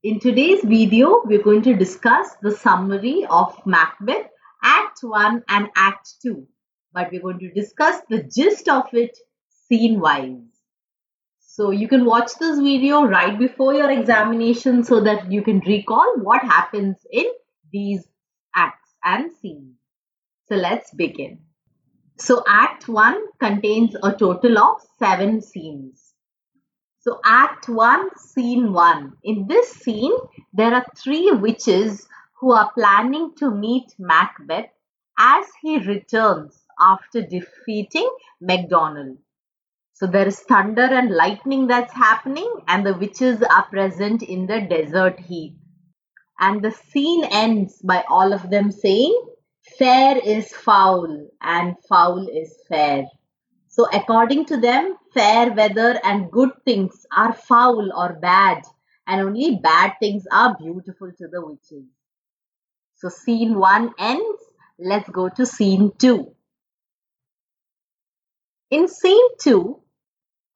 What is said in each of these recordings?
In today's video, we're going to discuss the summary of Macbeth Act 1 and Act 2. But we're going to discuss the gist of it scene-wise. So you can watch this video right before your examination so that you can recall what happens in these acts and scenes. So let's begin. So Act 1 contains a total of 7 scenes. So Act 1, Scene 1. In this scene, there are 3 witches who are planning to meet Macbeth as he returns after defeating MacDonald. So there is thunder and lightning that's happening and the witches are present in the desert heat. And the scene ends by all of them saying, fair is foul and foul is fair. So according to them, fair weather and good things are foul or bad, and only bad things are beautiful to the witches. So scene 1 ends. Let's go to scene 2. In scene 2,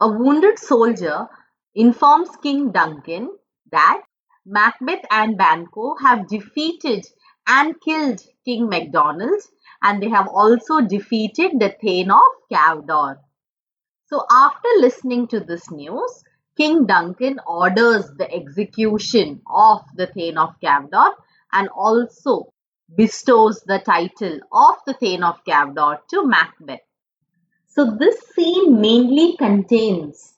a wounded soldier informs King Duncan that Macbeth and Banquo have defeated and killed King MacDonald, and they have also defeated the Thane of Cawdor. So after listening to this news, King Duncan orders the execution of the Thane of Cawdor and also bestows the title of the Thane of Cawdor to Macbeth. So this scene mainly contains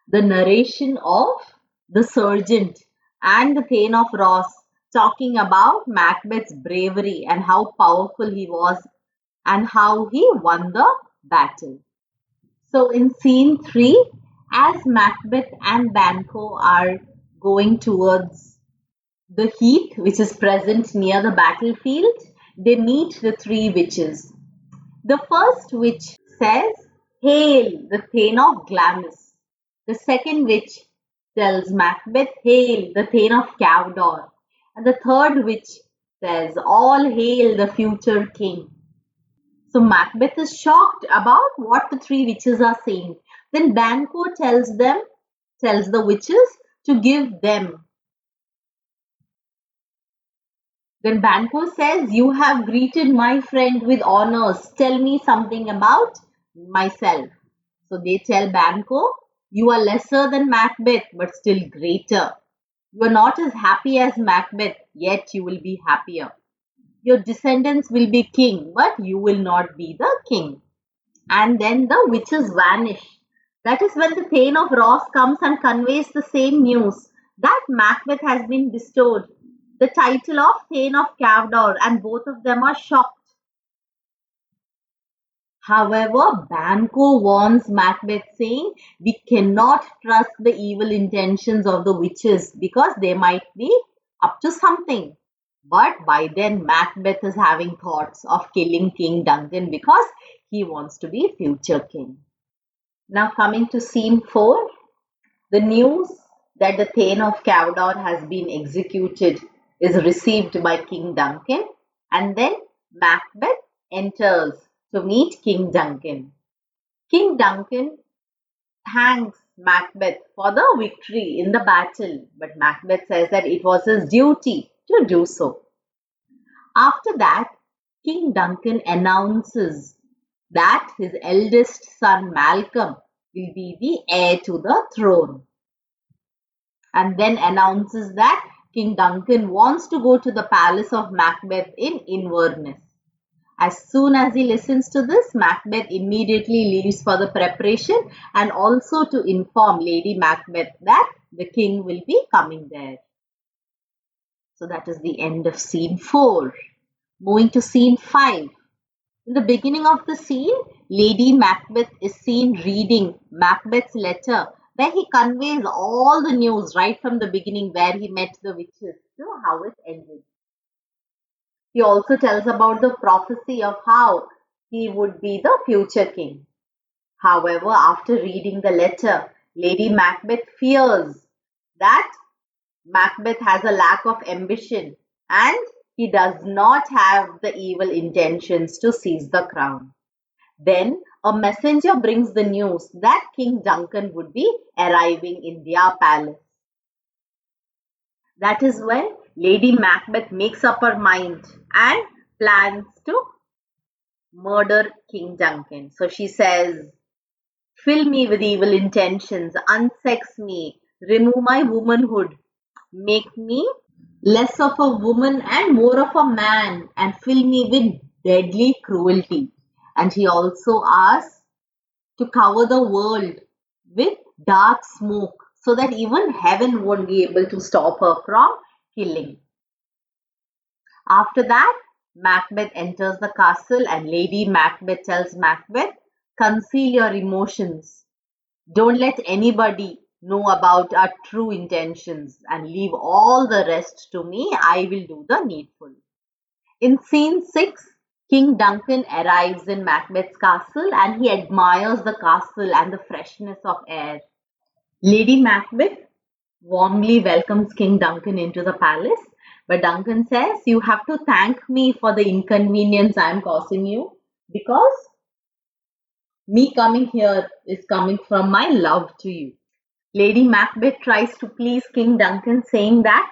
the narration of the sergeant and the Thane of Ross talking about Macbeth's bravery and how powerful he was and how he won the battle. So in scene 3, as Macbeth and Banquo are going towards the heath which is present near the battlefield, they meet the 3 witches. The first witch says, "Hail, the Thane of Glamis." The second witch tells Macbeth, "Hail, the Thane of Cawdor." And the third witch says, "All hail the future king." So Macbeth is shocked about what the 3 witches are saying. Then Banquo tells the witches to give them. Then Banquo says, "You have greeted my friend with honors. Tell me something about myself." So they tell Banquo, "You are lesser than Macbeth, but still greater. You are not as happy as Macbeth, yet you will be happier. Your descendants will be king, but you will not be the king." And then the witches vanish. That is when the Thane of Ross comes and conveys the same news that Macbeth has been bestowed the title of Thane of Cawdor, and both of them are shocked. However, Banquo warns Macbeth saying, "We cannot trust the evil intentions of the witches because they might be up to something." But by then, Macbeth is having thoughts of killing King Duncan because he wants to be future king. Now coming to scene 4, the news that the Thane of Cawdor has been executed is received by King Duncan, and then Macbeth enters to meet King Duncan. King Duncan thanks Macbeth for the victory in the battle, but Macbeth says that it was his duty to do so. After that, King Duncan announces that his eldest son Malcolm will be the heir to the throne, and then announces that King Duncan wants to go to the palace of Macbeth in Inverness. As soon as he listens to this, Macbeth immediately leaves for the preparation and also to inform Lady Macbeth that the king will be coming there. So that is the end of scene 4. Moving to scene 5. In the beginning of the scene, Lady Macbeth is seen reading Macbeth's letter where he conveys all the news right from the beginning where he met the witches to how it ended. He also tells about the prophecy of how he would be the future king. However, after reading the letter, Lady Macbeth fears that Macbeth has a lack of ambition and he does not have the evil intentions to seize the crown. Then a messenger brings the news that King Duncan would be arriving in their palace. That is when Lady Macbeth makes up her mind and plans to murder King Duncan. So she says, fill me with evil intentions, unsex me, remove my womanhood, make me less of a woman and more of a man, and fill me with deadly cruelty. And he also asks to cover the world with dark smoke so that even heaven won't be able to stop her from killing. After that, Macbeth enters the castle and Lady Macbeth tells Macbeth, conceal your emotions. Don't let anybody know about our true intentions and leave all the rest to me. I will do the needful. In scene 6, King Duncan arrives in Macbeth's castle and he admires the castle and the freshness of air. Lady Macbeth warmly welcomes King Duncan into the palace, but Duncan says, you have to thank me for the inconvenience I am causing you because me coming here is coming from my love to you. Lady Macbeth tries to please King Duncan, saying that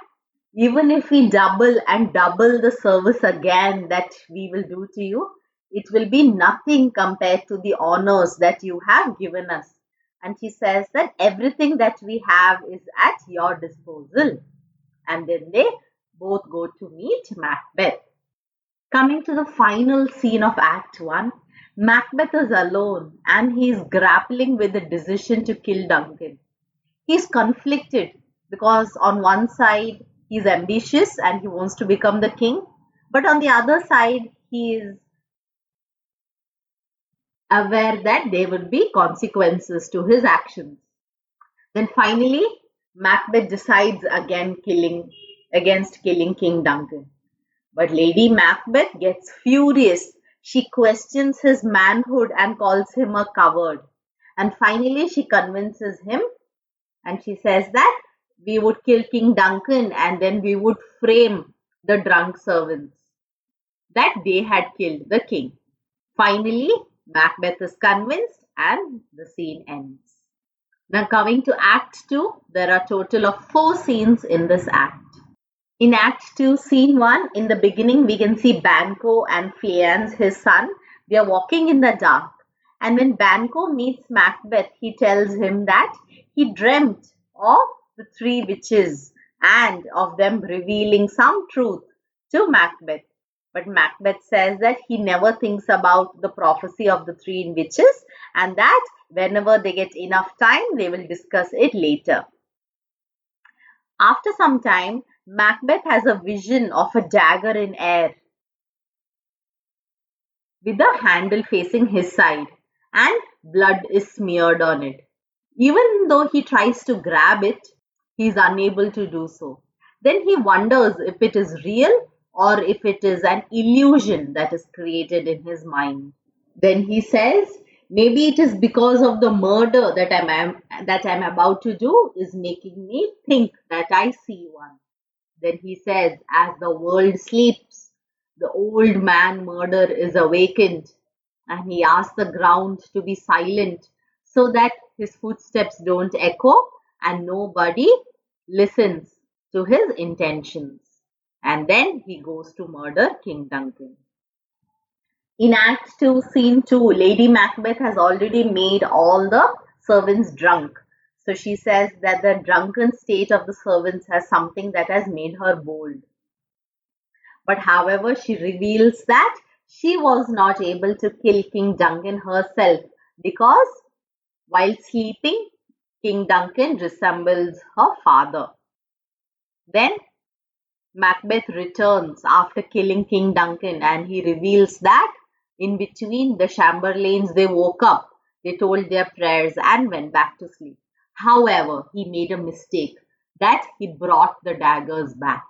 even if we double and double the service again that we will do to you, it will be nothing compared to the honors that you have given us. And she says that everything that we have is at your disposal. And then they both go to meet Macbeth. Coming to the final scene of Act 1, Macbeth is alone and he is grappling with the decision to kill Duncan. He's conflicted because on one side he's ambitious and he wants to become the king, but on the other side he is aware that there would be consequences to his actions. Then finally, Macbeth decides against killing King Duncan. But Lady Macbeth gets furious. She questions his manhood and calls him a coward. And finally, she convinces him and she says that we would kill King Duncan and then we would frame the drunk servants that they had killed the king. Finally, Macbeth is convinced and the scene ends. Now, coming to Act 2, there are a total of 4 scenes in this act. In Act 2, Scene 1, in the beginning, we can see Banquo and Fleance, his son. They are walking in the dark. And when Banquo meets Macbeth, he tells him that he dreamt of the 3 witches and of them revealing some truth to Macbeth. But Macbeth says that he never thinks about the prophecy of the 3 witches and that whenever they get enough time, they will discuss it later. After some time, Macbeth has a vision of a dagger in air with the handle facing his side and blood is smeared on it. Even though he tries to grab it, he is unable to do so. Then he wonders if it is real or if it is an illusion that is created in his mind. Then he says, maybe it is because of the murder that I'm about to do is making me think that I see one. Then he says, as the world sleeps, the old man murder is awakened, and he asks the ground to be silent so that his footsteps don't echo and nobody listens to his intentions. And then he goes to murder King Duncan. In Act 2, Scene 2, Lady Macbeth has already made all the servants drunk. So she says that the drunken state of the servants has something that has made her bold. But however, she reveals that she was not able to kill King Duncan herself because while sleeping, King Duncan resembles her father. Then Macbeth returns after killing King Duncan and he reveals that in between the Chamberlains, they woke up, they told their prayers and went back to sleep. However, he made a mistake that he brought the daggers back.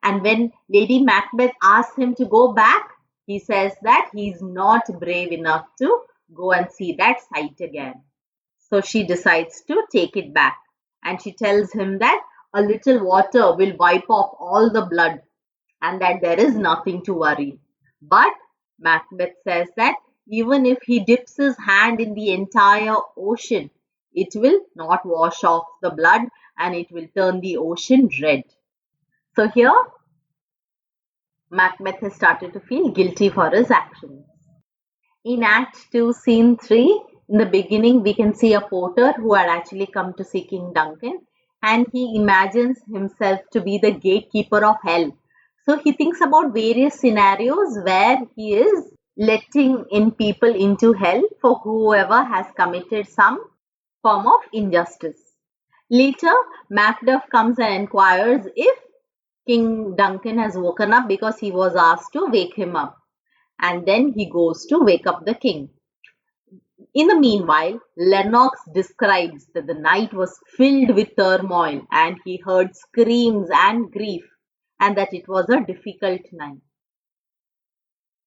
And when Lady Macbeth asks him to go back, he says that he's not brave enough to go and see that sight again. So she decides to take it back. And she tells him that a little water will wipe off all the blood and that there is nothing to worry. But Macbeth says that even if he dips his hand in the entire ocean, it will not wash off the blood and it will turn the ocean red. So here, Macbeth has started to feel guilty for his actions. In Act 2, Scene 3, in the beginning, we can see a porter who had actually come to see King Duncan, and he imagines himself to be the gatekeeper of hell. So he thinks about various scenarios where he is letting in people into hell for whoever has committed some form of injustice. Later, Macduff comes and inquires if King Duncan has woken up because he was asked to wake him up. And then he goes to wake up the king. In the meanwhile, Lennox describes that the night was filled with turmoil and he heard screams and grief, and that it was a difficult night.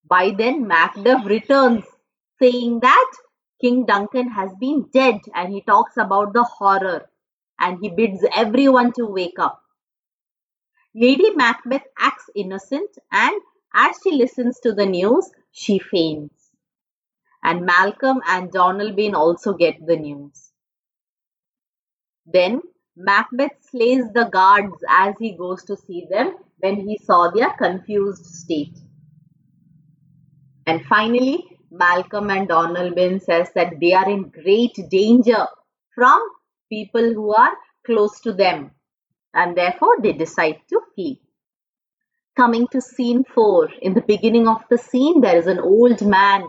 By then, Macduff returns, saying that King Duncan has been dead, and he talks about the horror and he bids everyone to wake up. Lady Macbeth acts innocent, and as she listens to the news, she faints. And Malcolm and Donalbain also get the news. Then Macbeth slays the guards as he goes to see them when he saw their confused state. And finally, Malcolm and Donalbain says that they are in great danger from people who are close to them, and therefore they decide to flee. Coming to scene 4, in the beginning of the scene, there is an old man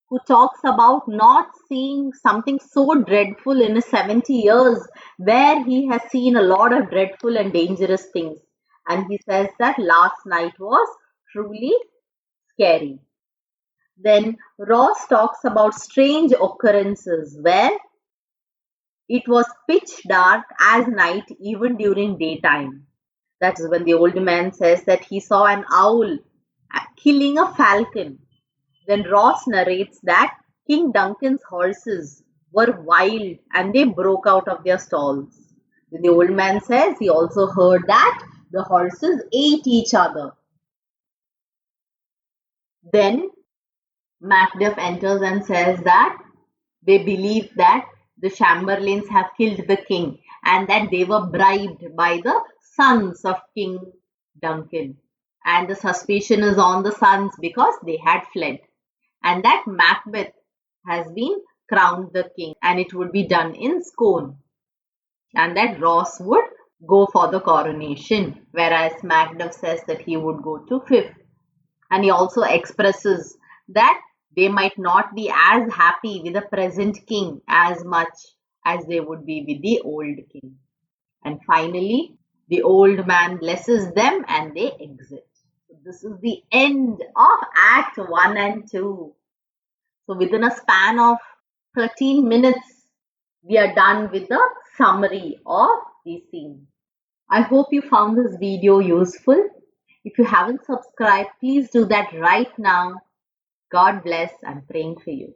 who talks about not seeing something so dreadful in his 70 years, where he has seen a lot of dreadful and dangerous things. And he says that last night was truly scary. Then Ross talks about strange occurrences where it was pitch dark as night even during daytime. That is when the old man says that he saw an owl killing a falcon. Then Ross narrates that King Duncan's horses were wild and they broke out of their stalls. Then the old man says he also heard that the horses ate each other. Then Macduff enters and says that they believe that the Chamberlains have killed the king and that they were bribed by the sons of King Duncan. And the suspicion is on the sons because they had fled. And that Macbeth has been crowned the king and it would be done in Scone. And that Ross would go for the coronation, whereas Macduff says that he would go to Fife. And he also expresses that they might not be as happy with the present king as much as they would be with the old king. And finally, the old man blesses them and they exit. So this is the end of Act 1 and 2. So within a span of 13 minutes, we are done with the summary of the scene. I hope you found this video useful. If you haven't subscribed, please do that right now. God bless. I'm praying for you.